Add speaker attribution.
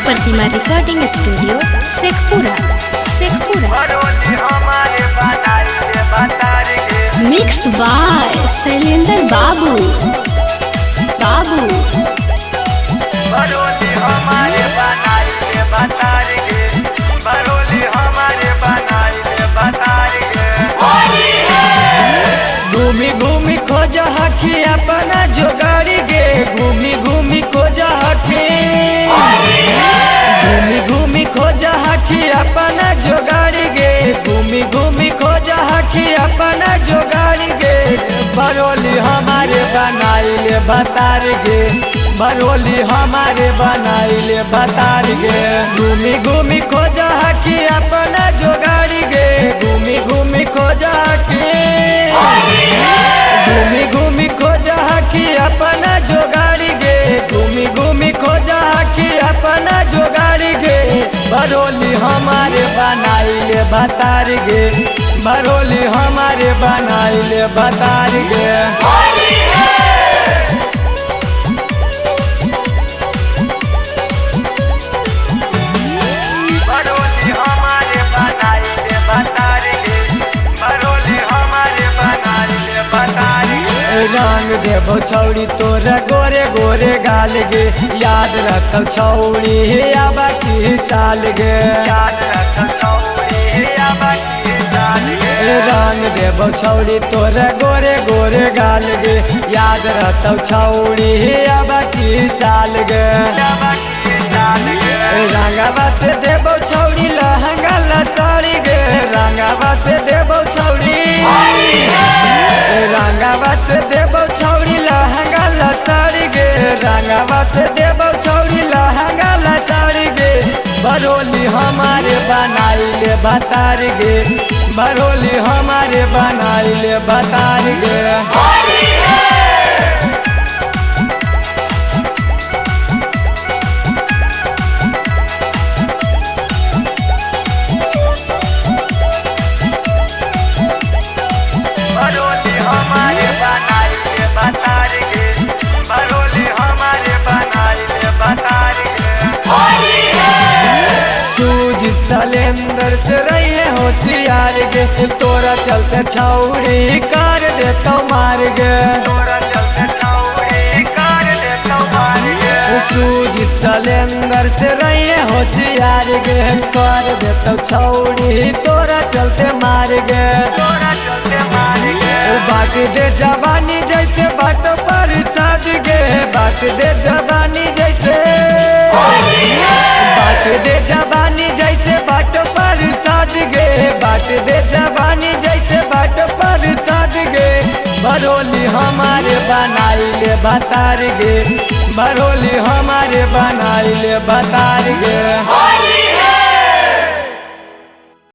Speaker 1: Pratima recording studio Sheikhpura. Mix by Shailendra Babu.
Speaker 2: घूमी घूमी खोज हखी अपना जोगाड़ी गे, घूमी घूमी खोज हखी, घूमी घूमी खोज हखी अपना जोगाड़ी गे, घूमी घूमी खोज हखी अपना जोगाड़ी गे। बरोली हमारे बनाइले बतार गे, बरोली हमारे बनाइले बतार गे। घूमी घूमी खोज हखी अपना जोगाड़ी गे, घूमी घूमी खोज हखी, घूमी घूमी खोज हखी अपना जोगाड़ी गे, घूमी घूमी खोज हखी अपना जोगाड़ी गे। बरोली हमारे बनाइले बतार गे, बरोली हमारे बनाइले बतार गे। रंग देबो छौड़ी तोरा गोरे गोरे गाल गे, याद रखो छौड़ी आबा की साल गे, याद रखो छौड़ी आबा की साल गे। रंग देबो छौड़ी तोरा गोरे गोरे गाल गे, याद रखो छौड़ी आबा की साल गे। रंगावा से देबो छौड़ी लहंगा लसाड़ी गे, रंगावा से देबो छौड़ी, रंगावा से देबो छौड़ी लहंगा लसाड़ी गे, रंगावा से देबो छौड़ी लहंगा लसाड़ी गे। बरोली हमारे बनाइले बतार गे, बरोली हमारे बनाइले बतार गे। शैलेंद्र से रहे होशियार गे, तोरा चलते छौड़ी कर देतो मार गे, तोरा चलते छौड़ी कर देतो मार गे। सूझ शैलेंद्र से रहे होशियार गे, कर देतो छौड़ी तोरा चलते मार गे, तोरा चलते मार गे। बाट दे जवानी जैसे बाट पर साज गे, बाट दे जवानी जैसे, बाट दे जवानी जैसे बाट पर साज गे, बाट दे जवानी जैसे बाट पर साज गे। बरोली हमारे बनाइले बतार गे, बरोली हमारे बनाइले बतार गे।